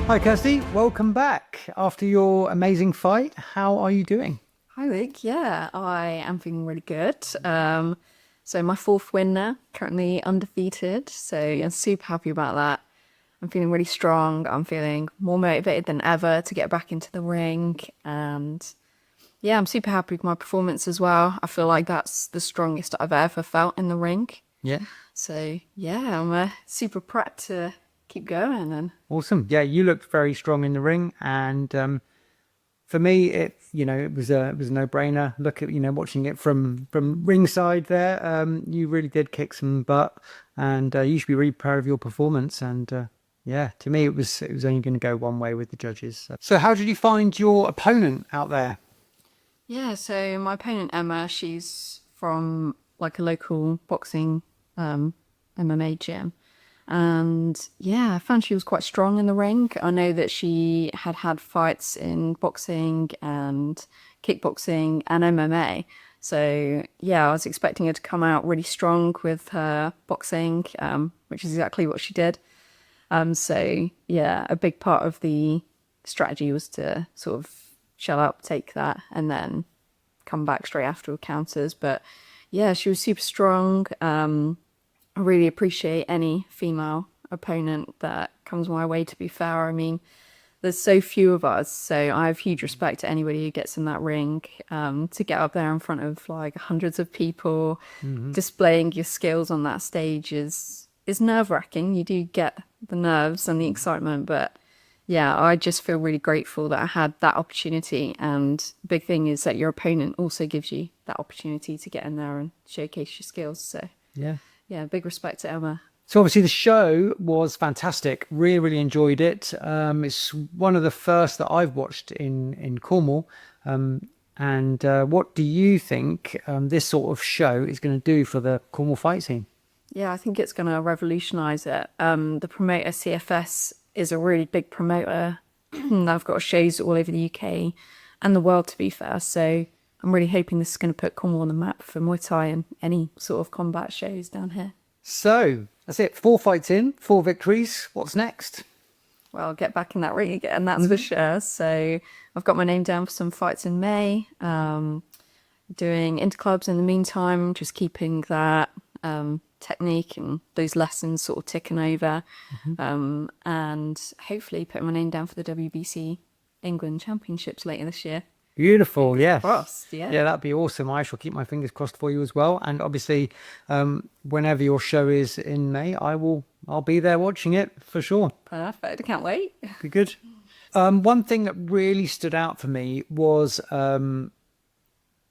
Hi, Kirsty. Welcome back after your amazing fight. How are you doing? Hi, Luke. Yeah, I am feeling really good. So my fourth win now, currently undefeated. So yeah, super happy about that. I'm feeling really strong. I'm feeling more motivated than ever to get back into the ring. And yeah, I'm super happy with my performance as well. I feel like that's the strongest I've ever felt in the ring. Yeah, So yeah, I'm super prepped to keep going. And awesome. Yeah, you looked very strong in the ring, and for me, it was a no-brainer. Look at watching it from ringside there. You really did kick some butt, and you should be really proud of your performance. And yeah, to me, it was only going to go one way with the judges. So, how did you find your opponent out there? yeah, so my opponent Emma, she's from like a local boxing MMA gym. And yeah, I found she was quite strong in the ring. I know that she had had fights in boxing and kickboxing and MMA. So yeah, I was expecting her to come out really strong with her boxing, which is exactly what she did. So yeah, a big part of the strategy was to sort of shell up, take that, and then come back straight after with counters. But yeah, she was super strong. I really appreciate any female opponent that comes my way, to be fair. I mean, there's so few of us, so I have huge respect to anybody who gets in that ring. To get up there in front of like hundreds of people, displaying your skills on that stage is nerve-wracking. You do get the nerves and the excitement, but yeah, I just feel really grateful that I had that opportunity. And the big thing is that your opponent also gives you that opportunity to get in there and showcase your skills. So Yeah. yeah, big respect to Emma. So obviously the show was fantastic. Really, really enjoyed it. It's one of the first that I've watched in Cornwall. And what do you think this sort of show is going to do for the Cornwall fight scene? Yeah, I think it's going to revolutionize it. The promoter CFS is a really big promoter. They've got shows all over the UK and the world, to be fair. So I'm really hoping this is going to put Cornwall on the map for Muay Thai and any sort of combat shows down here. So that's it. 4 fights in, 4 victories. What's next? Well, I'll get back in that ring again, that's for sure. So I've got my name down for some fights in May. Doing interclubs in the meantime, just keeping that technique and those lessons sort of ticking over, and hopefully putting my name down for the WBC England Championships later this year. Beautiful. Fingers Yes. crossed, yeah. Yeah, that'd be awesome. I shall keep my fingers crossed for you as well. And obviously, whenever your show is in May, I'll be there watching it for sure. Perfect. I can't wait. Be good. One thing that really stood out for me was where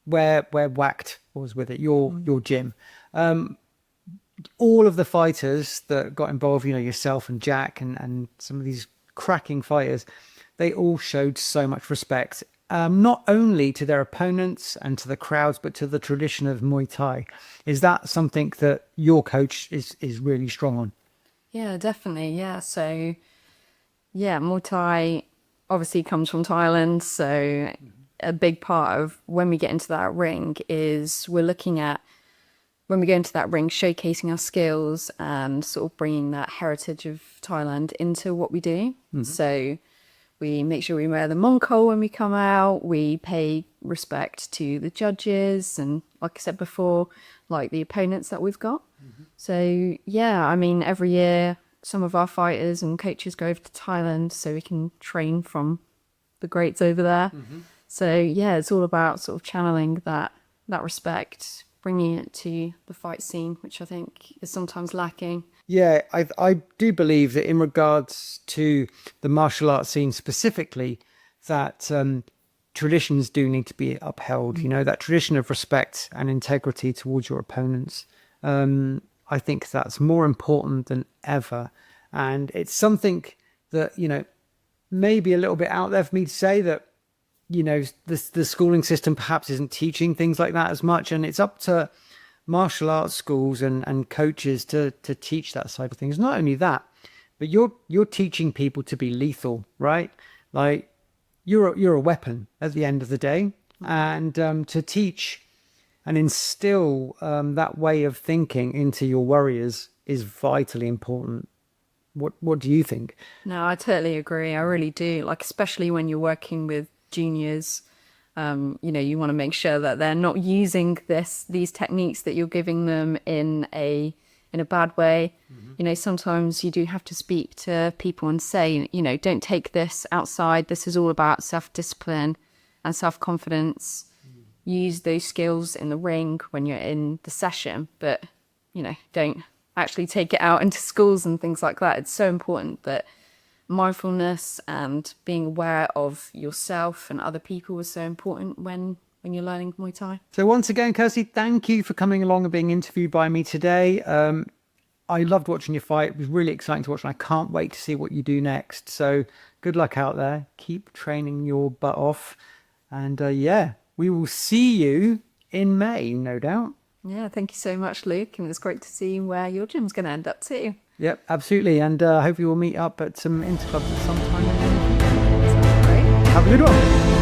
WAKT was with it, your gym. All of the fighters that got involved, yourself and Jack and some of these cracking fighters, they all showed so much respect, not only to their opponents and to the crowds, but to the tradition of Muay Thai. Is that something that your coach is really strong on? Yeah, definitely. Yeah. So, yeah, Muay Thai obviously comes from Thailand. So, a big part of when we get into that ring is we're looking at when we go into that ring, showcasing our skills and sort of bringing that heritage of Thailand into what we do. So we make sure we wear the Mongkol when we come out. We pay respect to the judges and, like I said before, like the opponents that we've got. So yeah, I mean, every year some of our fighters and coaches go over to Thailand so we can train from the greats over there. So yeah, it's all about sort of channeling that respect, bringing it to the fight scene, which I think is sometimes lacking. Yeah, I do believe that in regards to the martial arts scene specifically, that traditions do need to be upheld. That tradition of respect and integrity towards your opponents. I think that's more important than ever, and it's something that maybe a little bit out there for me to say that the schooling system perhaps isn't teaching things like that as much, and it's up to martial arts schools and coaches to teach that side of things. Not only that, but you're teaching people to be lethal, right? Like you're a weapon at the end of the day, and to teach and instill that way of thinking into your warriors is vitally important. What do you think? No, I totally agree. I really do. Like, especially when you're working with juniors, you know, you want to make sure that they're not using these techniques that you're giving them in a bad way. You know, sometimes you do have to speak to people and say, you know, don't take this outside. This is all about self-discipline and self-confidence. Use those skills in the ring when you're in the session, but, you know, don't actually take it out into schools and things like that. It's so important that mindfulness and being aware of yourself and other people is so important when you're learning Muay Thai. So once again, Kirsty, thank you for coming along and being interviewed by me today. I loved watching your fight. It was really exciting to watch, and I can't wait to see what you do next. So good luck out there. Keep training your butt off. And yeah, we will see you in May, no doubt. Yeah, thank you so much, Luke. And it's great to see where your gym's going to end up too. Yep, absolutely. And hopefully we'll meet up at some interclubs at some time. Sounds great. Have a good one.